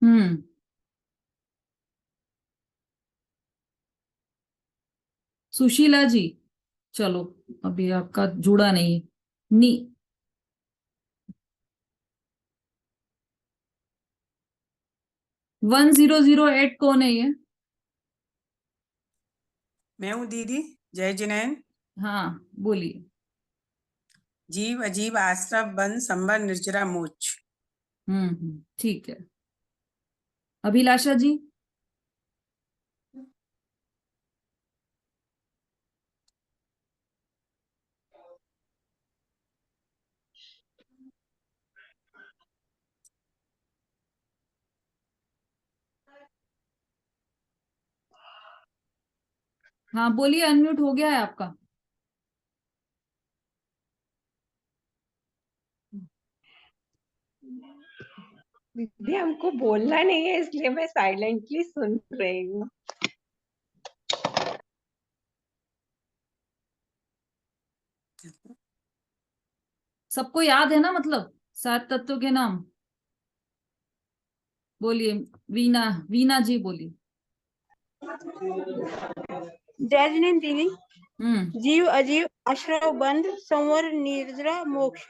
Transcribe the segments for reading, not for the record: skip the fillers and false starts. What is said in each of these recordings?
हम्म। सुशीला जी, चलो, अभी आपका जुड़ा नहीं। नी। 1008 कौन है ये? मैं हूँ दीदी। जय जिनैन। हाँ, बोलिए। जीव अजीब आश्रव बन संबर निर्जरा मोच। ठीक है। अभिलाषा जी। हाँ, बोलिए, अनम्यूट हो गया है आपका। दीदी हमको बोलना नहीं है, इसलिए मैं साइलेंटली सुन रही हूँ। सबको याद है ना, मतलब 7 तत्वों के नाम? बोलिए। वीना, वीना जी बोलिए। जय जिनेन्द्र दीदी। हम्म। जीव अजीव आश्रव बंध संवर निर्जरा मोक्ष।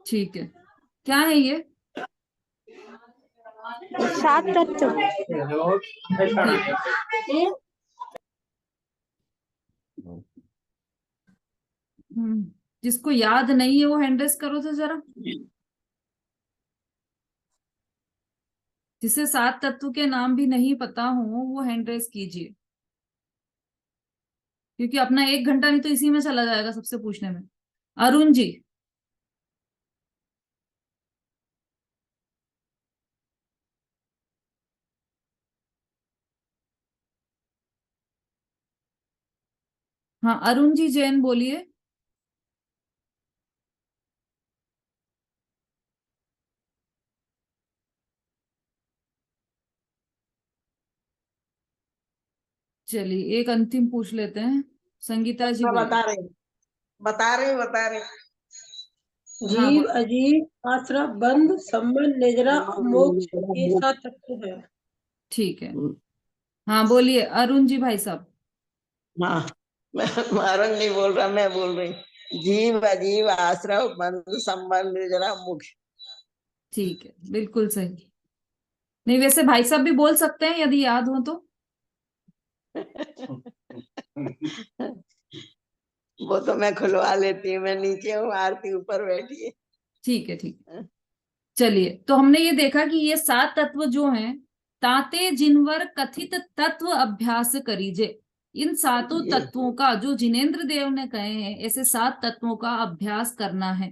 ठीक है। क्या है ये? 7 तत्व। ठीक है। जिसको याद नहीं है वो हैंड रेस करो तो जरा। जिसे 7 तत्व के नाम भी नहीं पता हो वो हैंड रेस कीजिए, क्योंकि अपना 1 घंटा नहीं तो इसी में चला जाएगा सबसे पूछने में। अरुण जी। हाँ, अरुण जी जैन बोलिए। चलिए, एक अंतिम पूछ लेते हैं। संगीता जी बोलिए। बता रहे हाँ, जीव अजीब आश्रय बंध संबंध निजरा मोक्ष, ये 7 तत्व है। ठीक है। हाँ, बोलिए अरुण जी भाई साहब। हाँ, मारंग नहीं बोल रहा, मैं बोल रही। जीव अजीव आश्रय बंध संबंध निर्जरा मुख्य। ठीक है, बिल्कुल सही। नहीं, वैसे भाई साहब भी बोल सकते हैं यदि याद हो तो। वो तो मैं खुलवा लेती हूँ, मैं नीचे हूँ, आरती ऊपर बैठी है। ठीक है, ठीक है। चलिए, तो हमने ये देखा कि ये 7 तत्व जो हैं, ताते जिनवर कथित तत्व अभ्यास करीजे। इन 7 तत्वों का, जो जिनेंद्र देव ने कहे हैं, ऐसे 7 तत्वों का अभ्यास करना है।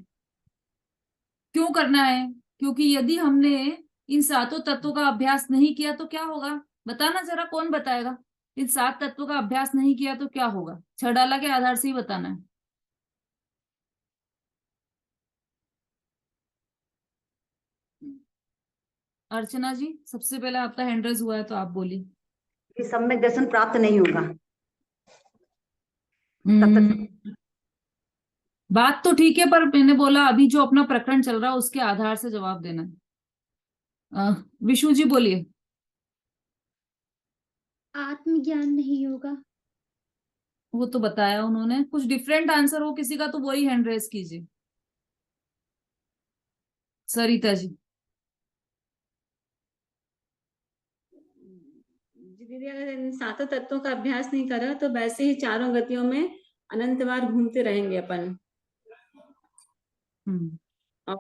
क्यों करना है? क्योंकि यदि हमने इन 7 तत्वों का अभ्यास नहीं किया तो क्या होगा? बताना जरा, कौन बताएगा? इन 7 तत्वों का अभ्यास नहीं किया तो क्या होगा? छड़ाला के आधार से ही बताना है। अर्चना जी, सबसे पहले आपका हैंड रेज हुआ है तो आप बोलिए। सम्यक दर्शन प्राप्त नहीं होगा। बात तो ठीक है, पर मैंने बोला अभी जो अपना प्रकरण चल रहा है उसके आधार से जवाब देना है। विशु जी बोलिए। आत्मज्ञान नहीं होगा। वो तो बताया उन्होंने। कुछ डिफरेंट आंसर हो किसी का तो वही हैंड रेज कीजिए। सरिता जी। दीदी अगर इन 7 तत्वों का अभ्यास नहीं करा तो वैसे ही चारों गतियों में अनंत बार घूमते रहेंगे अपन। और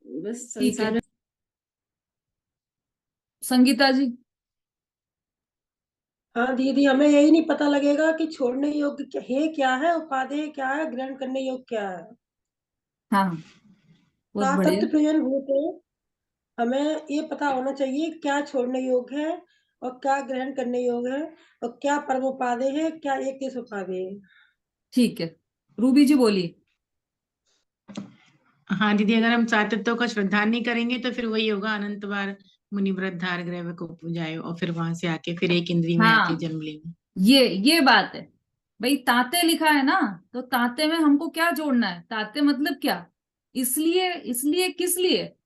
बस ठीक है। संसार में। संगीता जी। हाँ दीदी, हमें यही नहीं पता लगेगा कि छोड़ने योग्य है क्या है, उपादेय क्या है, ग्रहण करने योग्य क्या है। हाँ, बहुत बढ़िया। तत्व प्रयोजन भूते, हमें ये पता होना चाहिए क्या छोड़ने योग्य है और क्या ग्रहण करने योग्य है, और क्या परम उपादेय है, क्या एक देश उपादेय है। ठीक है। रूबी जी बोलिए। हाँ दीदी, अगर हम 7 तत्वों का श्रद्धा नहीं करेंगे तो फिर वही होगा, अनंत बार मुनि व्रत धार ग्रह को जाए और फिर वहां से आके फिर एक इंद्री में आके हाँ, जन्म लेंगे। ये बात है। भाई, ताते लिखा है ना, तो ताते में हमको क्या जोड़ना है? ताते मतलब क्या? इसलिए, इसलिए, किस लिए?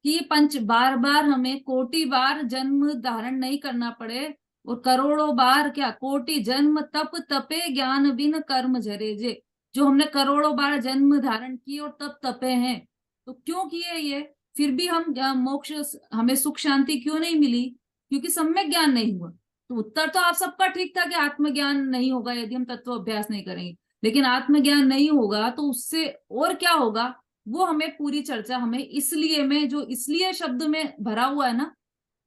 कि बार बार हमें कोटि बार जन्म धारण नहीं करना पड़े, और करोड़ों बार क्या, कोटि जन्म तप तपे ज्ञान बिन कर्म जरे जे। जो हमने करोड़ों बार जन्म धारण किए और तप तपे हैं, तो क्यों किए ये, फिर भी हम मोक्ष, हमें सुख शांति क्यों नहीं मिली? क्योंकि सम्यक ज्ञान नहीं हुआ। तो उत्तर तो आप सबका ठीक था कि आत्मज्ञान नहीं होगा यदि हम तत्व अभ्यास नहीं करेंगे, लेकिन आत्मज्ञान नहीं होगा तो उससे और क्या होगा, वो हमें पूरी चर्चा, हमें इसलिए में जो इसलिए शब्द में भरा हुआ है ना,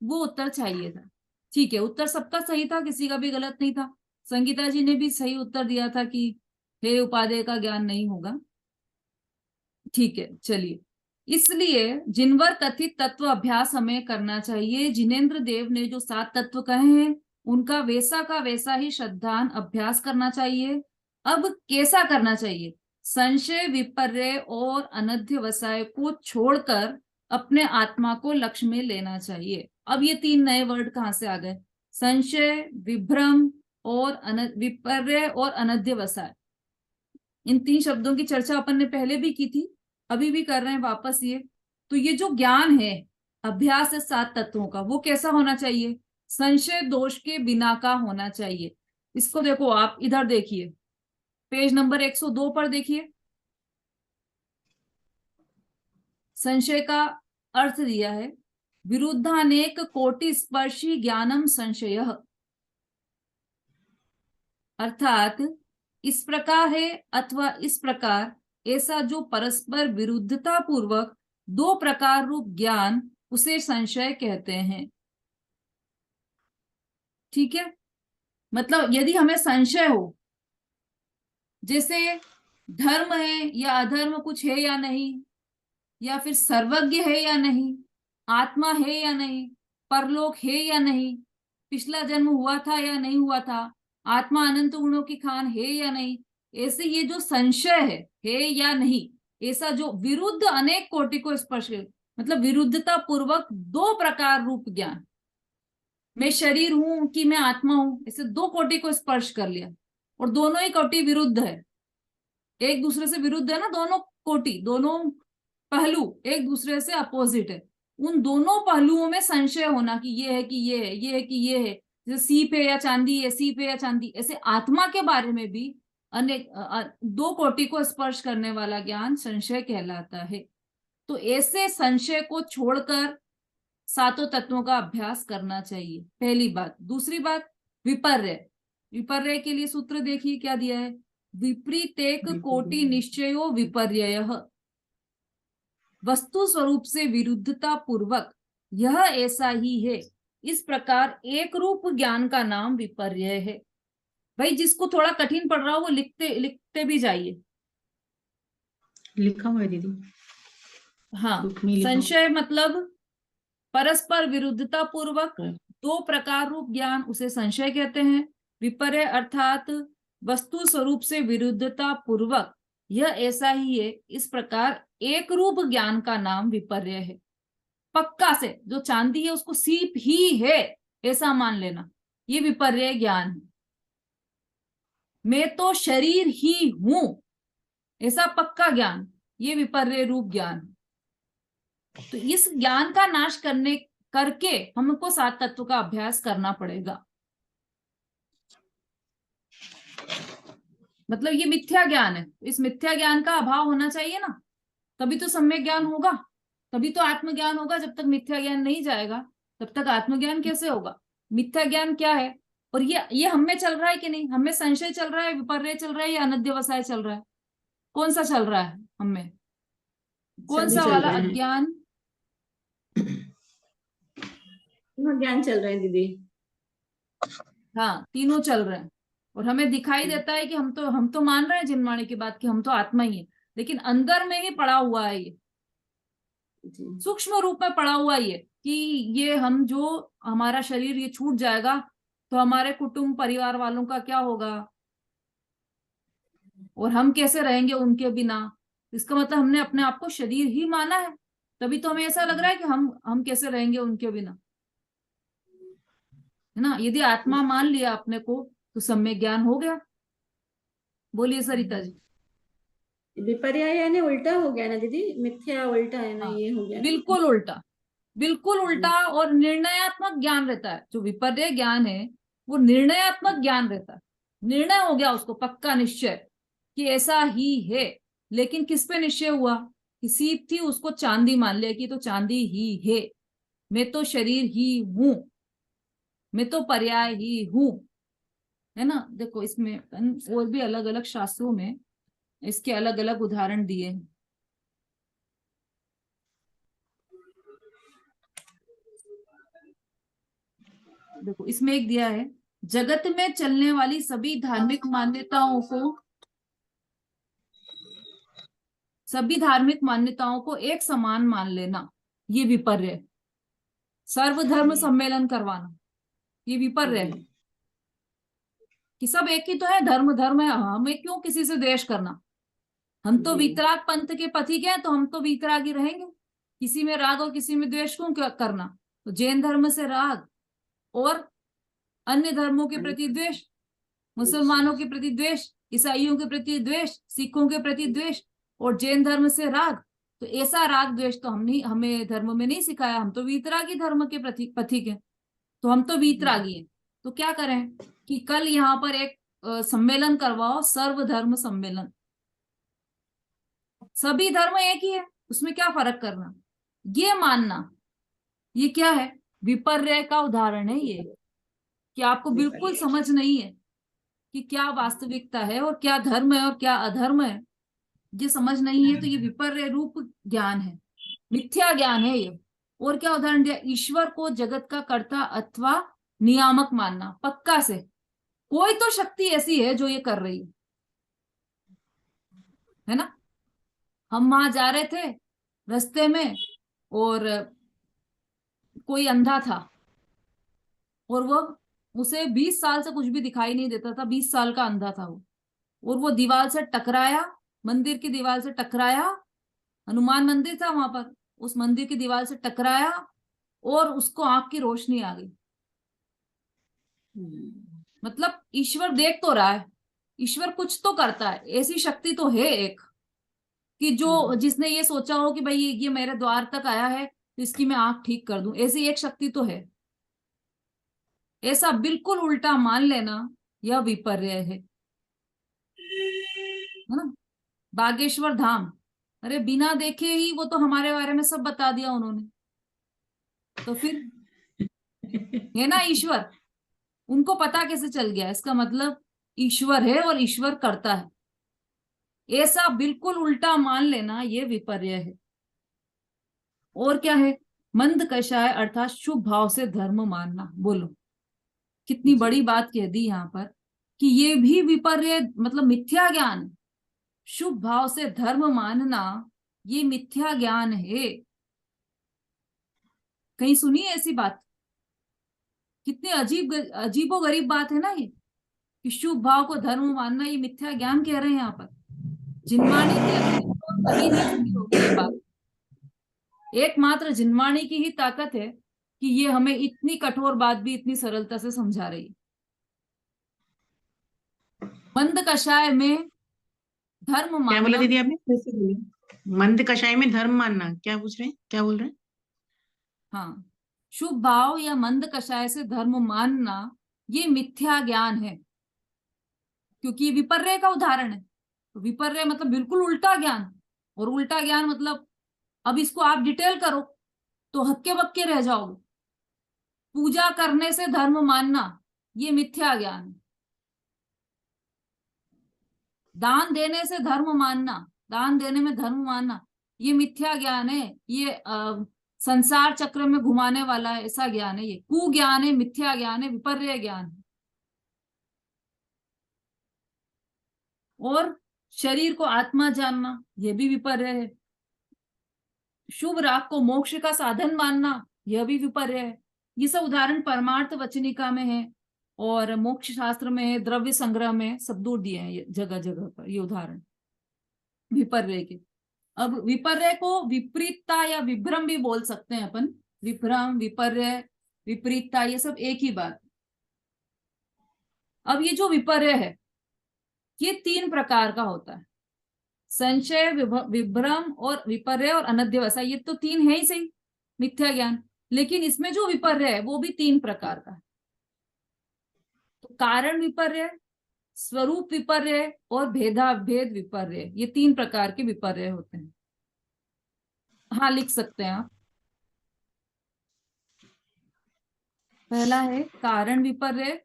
वो उत्तर चाहिए था। ठीक है, उत्तर सबका सही था, किसी का भी गलत नहीं था। संगीता जी ने भी सही उत्तर दिया था कि हे उपादेय का ज्ञान नहीं होगा। ठीक है, चलिए। इसलिए जिनवर कथित तत्व अभ्यास हमें करना चाहिए, जिनेन्द्र देव ने जो 7 तत्व कहे हैं उनका वैसा का वैसा ही श्रद्धान अभ्यास करना चाहिए। अब कैसा करना चाहिए? संशय, विपर्य और अनध्यवसाय को छोड़कर अपने आत्मा को लक्ष्य में लेना चाहिए। अब ये 3 नए वर्ड कहाँ से आ गए? संशय, विभ्रम और विपर्य और अनध्यवसाय। इन 3 शब्दों की चर्चा अपन ने पहले भी की थी, अभी भी कर रहे हैं वापस ये। तो ये जो ज्ञान है अभ्यास है 7 तत्वों का, वो कैसा होना चाहिए? संशय दोष के बिना का होना चाहिए। इसको देखो, आप इधर देखिए, पेज नंबर 102 पर देखिए, संशय का अर्थ दिया है, विरुद्धानेक कोटि स्पर्शी ज्ञानम संशयः, अर्थात इस प्रकार है अथवा इस प्रकार, ऐसा जो परस्पर विरुद्धता पूर्वक 2 प्रकार रूप ज्ञान, उसे संशय कहते हैं। ठीक है, मतलब यदि हमें संशय हो, जैसे धर्म है या अधर्म कुछ है या नहीं, या फिर सर्वज्ञ है या नहीं, आत्मा है या नहीं, परलोक है या नहीं, पिछला जन्म हुआ था या नहीं हुआ था, आत्मा अनंत गुणों की खान है या नहीं, ऐसे ये जो संशय है या नहीं, ऐसा जो विरुद्ध अनेक कोटि को स्पर्श, मतलब विरुद्धता पूर्वक 2 प्रकार रूप ज्ञान, मैं शरीर हूं कि मैं आत्मा हूं, ऐसे 2 कोटि को स्पर्श कर लिया, और दोनों ही कोटि विरुद्ध है, एक दूसरे से विरुद्ध है ना, दोनों कोटि, दोनों पहलू एक दूसरे से अपोजिट है। उन दोनों पहलुओं में संशय होना कि ये है कि ये है, ये है कि ये है, जैसे सीप है या चांदी है, सीप है या चांदी, ऐसे आत्मा के बारे में भी अनेक 2 कोटि को स्पर्श करने वाला ज्ञान संशय कहलाता है। तो ऐसे संशय को छोड़कर 7 तत्वों का अभ्यास करना चाहिए, पहली बात। दूसरी बात, विपर्य। विपर्य के लिए सूत्र देखिए क्या दिया है, विपरीतेक कोटि निश्चयो विपर्ययः, वस्तु स्वरूप से विरुद्धता पूर्वक यह ऐसा ही है, इस प्रकार एक रूप ज्ञान का नाम विपर्य है। भाई जिसको थोड़ा कठिन पड़ रहा हो वो लिखते भी जाइए। लिखा हुआ है दीदी। हाँ, बुक में लिखा हुआ। संशय मतलब परस्पर विरुद्धता पूर्वक 2 प्रकार रूप ज्ञान, उसे संशय कहते हैं। विपर्य अर्थात वस्तु स्वरूप से विरुद्धता पूर्वक यह ऐसा ही है, इस प्रकार एक रूप ज्ञान का नाम विपर्य है। पक्का से जो चांदी है उसको सीप ही है ऐसा मान लेना, ये विपर्य ज्ञान है। मैं तो शरीर ही हूं ऐसा पक्का ज्ञान, ये विपर्य रूप ज्ञान। तो इस ज्ञान का नाश करके हमको 7 तत्व का अभ्यास करना पड़ेगा। मतलब ये मिथ्या ज्ञान है, इस मिथ्या ज्ञान का अभाव होना चाहिए ना, तभी तो सम्यक ज्ञान होगा, तभी तो आत्मज्ञान होगा। जब तक मिथ्या ज्ञान नहीं जाएगा तब तक आत्मज्ञान कैसे होगा? मिथ्या ज्ञान क्या है, और ये हम में चल रहा है कि नहीं? हमें संशय चल रहा है, विपर्य चल रहा है, या अनध्यवसाय चल रहा है? कौन सा चल रहा है हम में? कौन सा वाला अज्ञान? तीनों ज्ञान चल रहे हैं दीदी। हाँ, तीनों चल रहे हैं, और हमें दिखाई देता है कि हम तो मान रहे हैं जिनवाणी की बात कि हम तो आत्मा ही है, लेकिन अंदर में ही पड़ा हुआ है, ये सूक्ष्म रूप में पड़ा हुआ है कि ये हम जो हमारा शरीर ये छूट जाएगा तो हमारे कुटुंब परिवार वालों का क्या होगा, और हम कैसे रहेंगे उनके बिना। इसका मतलब हमने अपने आप को शरीर ही माना है, तभी तो हमें ऐसा लग रहा है कि हम कैसे रहेंगे उनके बिना, है ना। यदि आत्मा मान लिया अपने को तो सम्यक ज्ञान हो गया। बोलिए सरिता जी। विपर्य यानी उल्टा हो गया ना दीदी, मिथ्या उल्टा है ना, ये हो गया। बिल्कुल उल्टा, बिल्कुल उल्टा और निर्णयात्मक ज्ञान रहता है। जो विपर्य ज्ञान है वो निर्णयात्मक ज्ञान रहता है। निर्णय हो गया उसको, पक्का निश्चय कि ऐसा ही है। लेकिन किस पे निश्चय हुआ? किसी थी उसको चांदी मान लिया कि तो चांदी ही है, मैं तो शरीर ही हूं, मैं तो पर्याय ही हूं, है ना। देखो इसमें और भी अलग अलग शास्त्रों में इसके अलग अलग उदाहरण दिए हैं। देखो इसमें एक दिया है, जगत में चलने वाली सभी धार्मिक मान्यताओं को एक समान मान लेना, ये विपर्य है। सर्वधर्म सम्मेलन करवाना, ये विपर्य है कि सब एक ही तो है, धर्म धर्म है, हमें क्यों किसी से द्वेष करना। हम तो वीतराग पंथ के पथिक हैं, तो हम तो वीतरागी रहेंगे, किसी में राग और किसी में द्वेष क्यों करना। तो जैन धर्म से राग और अन्य धर्मों के प्रति द्वेष, मुसलमानों के प्रति द्वेष, ईसाइयों के प्रति द्वेष, सिखों के प्रति द्वेष, और जैन धर्म से राग। तो ऐसा राग द्वेष तो हमें धर्म में नहीं सिखाया। हम तो वीतरागी धर्म के पथिक हैं, तो हम तो वीतरागी हैं। तो क्या करें कि कल यहाँ पर एक सम्मेलन करवाओ, सर्वधर्म सम्मेलन। सभी धर्म एक ही है, उसमें क्या फर्क करना, ये मानना, ये क्या है? विपर्य का उदाहरण है ये, कि आपको बिल्कुल समझ नहीं है कि क्या वास्तविकता है और क्या धर्म है और क्या अधर्म है, ये समझ नहीं है। तो ये विपर्य रूप ज्ञान है, मिथ्या ज्ञान है ये। और क्या उदाहरण दिया? ईश्वर को जगत का कर्ता अथवा नियामक मानना, पक्का से कोई तो शक्ति ऐसी है जो ये कर रही है ना। हम वहां जा रहे थे रास्ते में और कोई अंधा था और वो उसे 20 साल से कुछ भी दिखाई नहीं देता था, 20 साल का अंधा था वो, और वो दीवार से टकराया, मंदिर की दीवार से टकराया। हनुमान मंदिर था वहां पर, उस मंदिर की दीवार से टकराया और उसको आंख की रोशनी आ गई। मतलब ईश्वर देख तो रहा है, ईश्वर कुछ तो करता है, ऐसी शक्ति तो है एक कि जो जिसने ये सोचा हो कि भाई ये मेरे द्वार तक आया है तो इसकी मैं आंख ठीक कर दूं, ऐसी एक शक्ति तो है। ऐसा बिल्कुल उल्टा मान लेना यह विपर्य है ना। बागेश्वर धाम, अरे बिना देखे ही वो तो हमारे बारे में सब बता दिया उन्होंने, तो फिर है ना ईश्वर, उनको पता कैसे चल गया? इसका मतलब ईश्वर है और ईश्वर करता है। ऐसा बिल्कुल उल्टा मान लेना ये विपर्य है। और क्या है? मंद कषाय अर्थात शुभ भाव से धर्म मानना। बोलो कितनी बड़ी बात कह दी यहाँ पर कि ये भी विपर्य, मतलब मिथ्या ज्ञान। शुभ भाव से धर्म मानना ये मिथ्या ज्ञान है। कहीं सुनी है ऐसी बात? कितनी अजीबो गरीब बात है ना ये, कि शुभ भाव को धर्म मानना ये मिथ्या ज्ञान कह रहे हैं यहाँ पर। जिनवाणी के कहीं नहीं सुनी होगी ये बात। एकमात्र जिनवाणी की ही ताकत है कि ये हमें इतनी कठोर बात भी इतनी सरलता से समझा रही है। मंद कषाय में धर्म मानना। क्या बोला दीदी आपने? फिर से बोलिए। मंद कषाय में धर्म मानना, क्या पूछ रहे हैं, क्या बोल रहे हैं? हाँ, शुभ भाव या मंद कषाय से धर्म मानना ये मिथ्या ज्ञान है, क्योंकि ये विपर्य का उदाहरण है। तो विपर्य मतलब बिल्कुल उल्टा ज्ञान, और उल्टा ज्ञान मतलब अब इसको आप डिटेल करो तो हक्के बक्के रह जाओगे। पूजा करने से धर्म मानना ये मिथ्या ज्ञान है। दान देने से धर्म मानना, दान देने में धर्म मानना ये मिथ्या ज्ञान है। ये संसार चक्र में घुमाने वाला है, ऐसा ज्ञान है। ये कुज्ञान है, मिथ्या ज्ञान है, विपर्य ज्ञान है। और शरीर को आत्मा जानना यह भी विपर्य है। शुभ राग को मोक्ष का साधन मानना यह भी विपर्य है। ये सब उदाहरण परमार्थ वचनिका में है और मोक्ष शास्त्र में है, द्रव्य संग्रह में सब दूर दिए हैं ये जगह जगह पर ये उदाहरण विपर्य के। अब विपर्य को विपरीतता या विभ्रम भी बोल सकते हैं अपन। विभ्रम, विपर्य, विपरीतता ये सब एक ही बात। अब ये जो विपर्य है ये 3 प्रकार का होता है, संशय, विभ्रम और विपर्य और अनध्यवसाय। ये तो 3 है ही सही मिथ्या ज्ञान। लेकिन इसमें जो विपर्य है वो भी 3 प्रकार का है। तो कारण विपर्य, स्वरूप विपर्य और भेदाभेद विपर्य, ये 3 प्रकार के विपर्य होते हैं। हाँ, लिख सकते हैं आप। पहला है कारण विपर्य।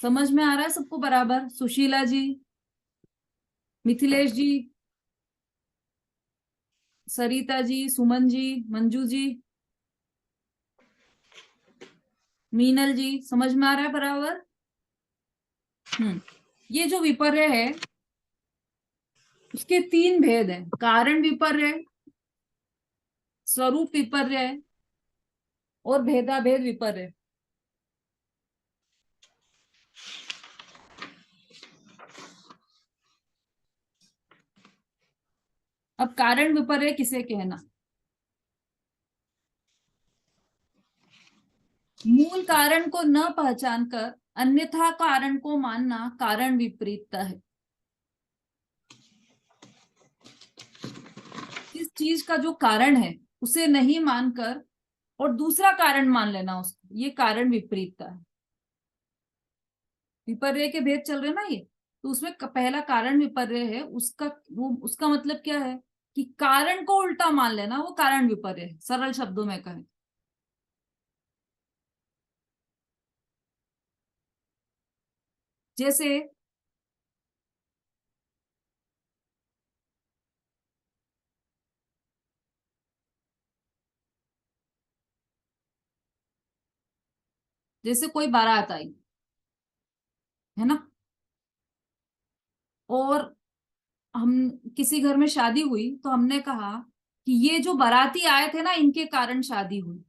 समझ में आ रहा है सबको बराबर? सुशीला जी, मिथिलेश जी, सरिता जी, सुमन जी, मंजू जी, मीनल जी, समझ में आ रहा है बराबर? ये जो विपर्य है उसके 3 भेद हैं, कारण विपर्य, स्वरूप विपर्य और भेदाभेद विपर्य। अब कारण विपर्य किसे कहना? मूल कारण को न पहचान कर अन्यथा कारण को मानना कारण विपरीतता है। इस चीज का जो कारण है उसे नहीं मानकर और दूसरा कारण मान लेना उसको, ये कारण विपरीतता है। विपर्य के भेद चल रहे ना ये, तो उसमें पहला कारण विपर्य है, उसका मतलब क्या है कि कारण को उल्टा मान लेना, वो कारण विपर्य है, सरल शब्दों में कहें। जैसे कोई बारात आई है ना, और हम किसी घर में शादी हुई, तो हमने कहा कि ये जो बाराती आए थे ना, इनके कारण शादी हुई।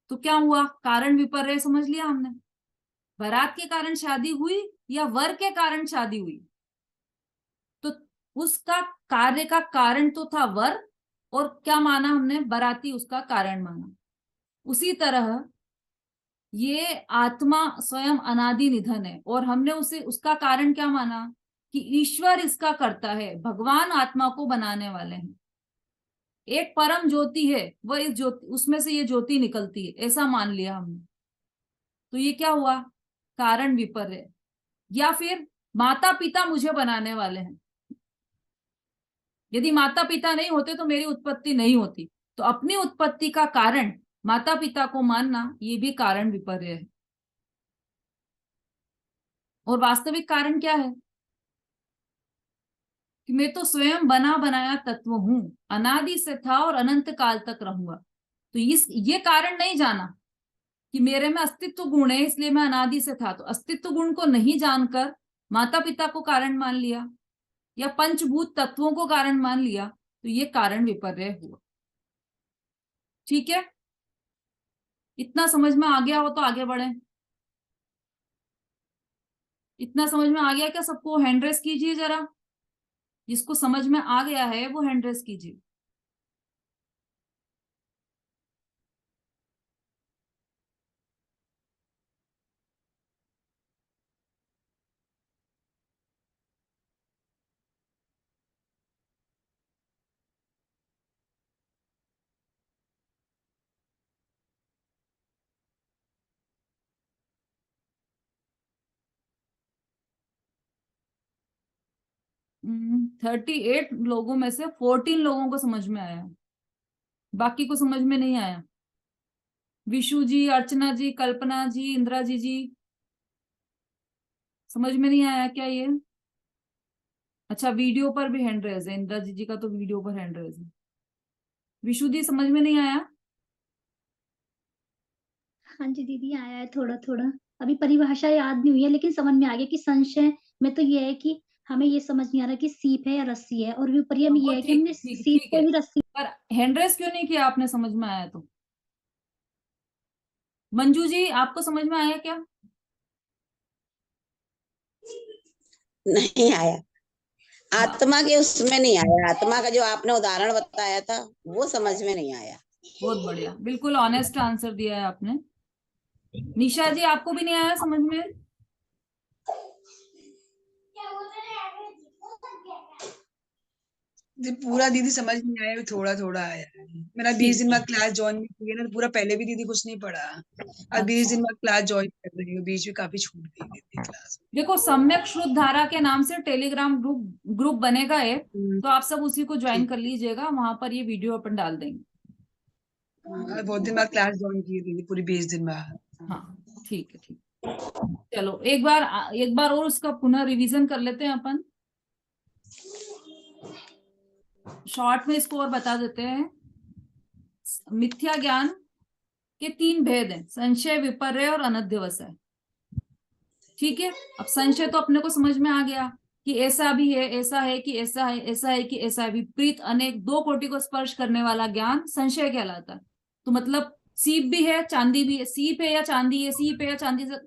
तो क्या हुआ? कारण विपर्य समझ लिया हमने। बारात के कारण शादी हुई या वर के कारण शादी हुई, तो उसका कार्य का कारण तो था वर, और क्या माना हमने? बाराती उसका कारण माना। उसी तरह ये आत्मा स्वयं अनादि निधन है, और हमने उसका कारण क्या माना? कि ईश्वर इसका करता है, भगवान आत्मा को बनाने वाले हैं। एक परम ज्योति है, वह इस ज्योति, उसमें से ये ज्योति निकलती है, ऐसा मान लिया हमने। तो ये क्या हुआ? कारण विपर्य। या फिर माता पिता मुझे बनाने वाले हैं, यदि माता पिता नहीं होते तो मेरी उत्पत्ति नहीं होती, तो अपनी उत्पत्ति का कारण माता पिता को मानना, ये भी कारण विपर्य है। और वास्तविक कारण क्या है? कि मैं तो स्वयं बना बनाया तत्व हूं, अनादि से था और अनंत काल तक रहूंगा। तो ये कारण नहीं जाना कि मेरे में अस्तित्व गुण है इसलिए मैं अनादि से था, तो अस्तित्व गुण को नहीं जानकर माता पिता को कारण मान लिया या पंचभूत तत्वों को कारण मान लिया, तो ये कारण विपर्य हुआ। ठीक है, इतना समझ में आ गया हो तो आगे बढ़े। इतना समझ में आ गया क्या सबको? हैंड रेस कीजिए जरा, जिसको समझ में आ गया है वो हैंड रेस कीजिए। हम्म, 38 लोगों में से 14 लोगों को समझ में आया, बाकी को समझ में नहीं आया। विशु जी, अर्चना जी, कल्पना जी, इंदिरा जी समझ में नहीं आया क्या ये? अच्छा, वीडियो पर भी हैंड रेज है, इंदिरा जी का तो वीडियो पर हैंड रेज है। विशु जी समझ में नहीं आया? हाँ जी दीदी, आया है थोड़ा थोड़ा। अभी परिभाषा याद नहीं हुई है, लेकिन समझ में आ गया कि संशय में तो ये है कि हमें ये समझ नहीं आ रहा कि सीप है या रस्सी है, और विपर्य में ये है कि हमने सीप ठीक को है, भी रस्सी। पर हैंड रेज क्यों नहीं किया आपने? समझ में आया तो। मंजू जी, आपको समझ में आया क्या? नहीं आया, आत्मा के उसमें नहीं आया। आत्मा का जो आपने उदाहरण बताया था वो समझ में नहीं आया। बहुत बढ़िया, बिल्कुल ऑनेस्ट आंसर दिया है आपने। निशा जी, आपको भी नहीं आया समझ में? पूरा दीदी समझ नहीं आया, थोड़ा थोड़ा आया है। मेरा 20 दिन बाद क्लास ज्वाइन नहीं की है ना, पूरा पहले भी दीदी कुछ नहीं पढ़ा, अब 20 दिन बाद क्लास ज्वाइन कर रही हूँ, बीच में काफी छूट गई दीदी क्लास। देखो, सम्यक शुद्ध धारा के नाम से टेलीग्राम ग्रुप बनेगा एक, तो आप सब उसी को ज्वाइन कर लीजिएगा, वहां पर ये वीडियो अपन डाल देंगे। बहुत दिन बाद क्लास ज्वाइन की है दीदी, पूरी 20 दिन बाद। हाँ ठीक है, ठीक। चलो एक बार और उसका पुनः रिवीजन कर लेते हैं अपन, शॉर्ट में इसको और बता देते हैं। मिथ्या ज्ञान के 3 भेद हैं, संशय, विपर्य और अनध्यवसाय। ठीक है, अब संशय तो अपने को समझ में आ गया कि ऐसा भी है, ऐसा है कि ऐसा है, ऐसा है कि ऐसा है, विपरीत अनेक 2 कोटि को स्पर्श करने वाला ज्ञान संशय कहलाता है। तो मतलब सीप भी है, चांदी भी है, सीप है या चांदी है, सीप है या चांदी से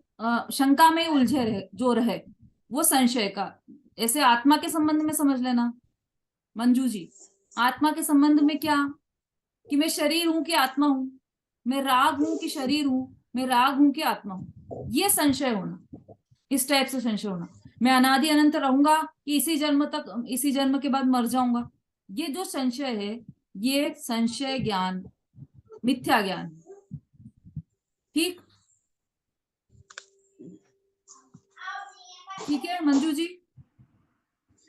शंका में उलझे रहे जो रहे, वो संशय का। ऐसे आत्मा के संबंध में समझ लेना मंजू जी, आत्मा के संबंध में क्या, कि मैं शरीर हूं कि आत्मा हूं, मैं राग हूं कि शरीर हूं, मैं राग हूं कि आत्मा हूं, ये संशय होना, इस टाइप से संशय होना। मैं अनादि अनंत रहूंगा कि इसी जन्म के बाद मर जाऊंगा, ये जो संशय है, ये संशय ज्ञान, मिथ्या ज्ञान। ठीक, ठीक है मंजू जी।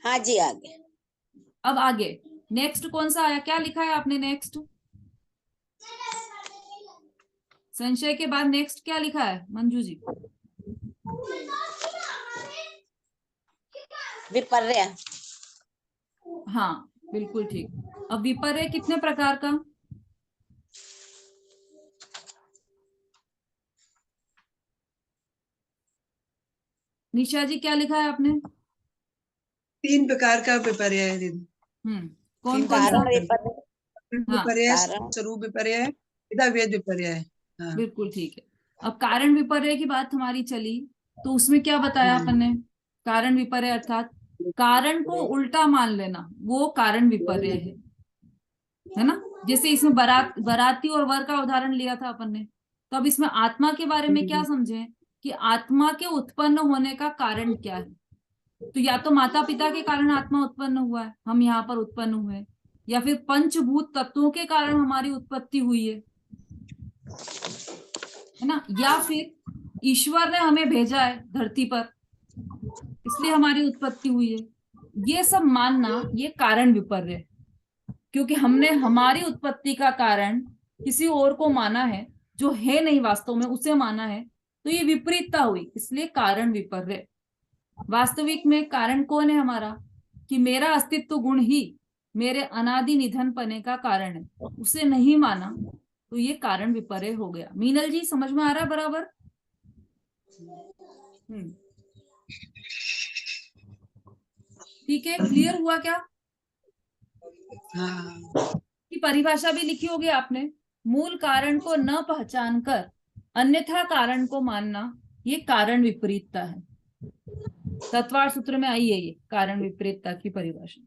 हाँ जी, आगे। अब आगे नेक्स्ट कौन सा आया, क्या लिखा है आपने नेक्स्ट? संशय के बाद नेक्स्ट क्या लिखा है मंजू जी? विपर्य। हाँ बिल्कुल ठीक। अब विपर्य कितने प्रकार का? निशा जी क्या लिखा है आपने? 3 प्रकार का विपर्य है दीदी। कौन कौन सा? कारण विपर्य, हाँ विपर्य, कारण। स्वरूप विपर्य है, भेद विपर्य है। हाँ। बिल्कुल ठीक है। अब कारण विपर्य की बात हमारी चली, तो उसमें क्या बताया अपन ने? कारण विपर्य अर्थात कारण को उल्टा मान लेना, वो कारण विपर्य है ना। जैसे इसमें बराती और वर का उदाहरण लिया था अपन ने, तो अब इसमें आत्मा के बारे में क्या समझे कि आत्मा के उत्पन्न होने का कारण क्या है। तो या तो माता पिता के कारण आत्मा उत्पन्न हुआ है, हम यहाँ पर उत्पन्न हुए, या फिर पंचभूत तत्वों के कारण हमारी उत्पत्ति हुई है ना, या फिर ईश्वर ने हमें भेजा है धरती पर इसलिए हमारी उत्पत्ति हुई है। ये सब मानना ये कारण विपर्य है, क्योंकि हमने हमारी उत्पत्ति का कारण किसी और को माना है जो है नहीं वास्तव में, उसे माना है, तो ये विपरीतता हुई, इसलिए कारण विपर्य। वास्तविक में कारण कौन है हमारा, कि मेरा अस्तित्व गुण ही मेरे अनादि निधन पने का कारण है, उसे नहीं माना, तो ये कारण विपर्य हो गया। मीनल जी समझ में आ रहा है बराबर? ठीक है, क्लियर हुआ क्या? की परिभाषा भी लिखी होगी आपने, मूल कारण को न पहचान कर अन्यथा कारण को मानना, ये कारण विपरीतता है। तत्वार्थ सूत्र में आई है ये कारण विपरीतता की परिभाषा।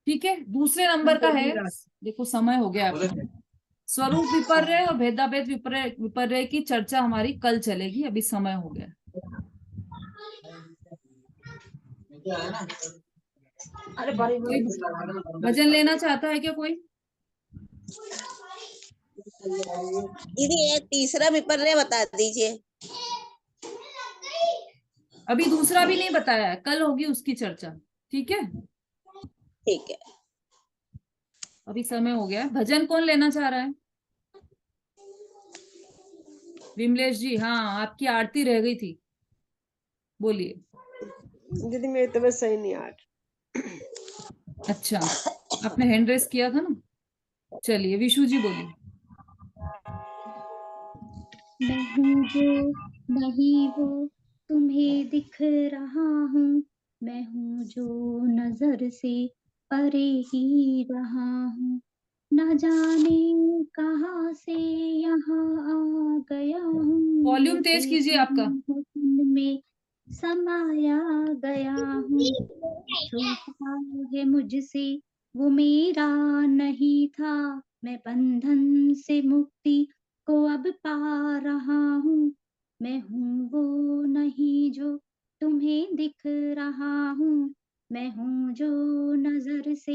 ठीक है, दूसरे नंबर का है, देखो समय हो गया आपका। स्वरूप विपर्य और भेदाभेद विपर्य की चर्चा हमारी कल चलेगी, अभी समय हो गया। कोई भजन लेना चाहता है क्या कोई? दीदी ये तीसरा विपर्य बता दीजिए। अभी दूसरा भी नहीं बताया है, कल होगी उसकी चर्चा। ठीक है, ठीक है। अभी समय हो गया। भजन कौन लेना चाह रहा है? विमलेश जी, हाँ आपकी आरती रह गई थी, बोलिए। दीदी मेरी तबीयत सही नहीं आ रही। अच्छा, आपने हैंड रेस किया था ना, चलिए विशु जी बोलिए। मैं हूँ जो नहीं वो तुम्हें दिख रहा हूँ, मैं हूँ जो नजर से परे ही रहा हूँ, न जाने कहाँ से यहाँ आ गया हूँ, वॉल्यूम तेज कीजिए आपका। में समाया गया हूँ, छूटा है मुझसे वो मेरा नहीं था, मैं बंधन से मुक्ति को अब पा रहा हूँ, मैं हूँ वो नहीं जो तुम्हें दिख रहा हूँ, मैं हूँ जो नजर से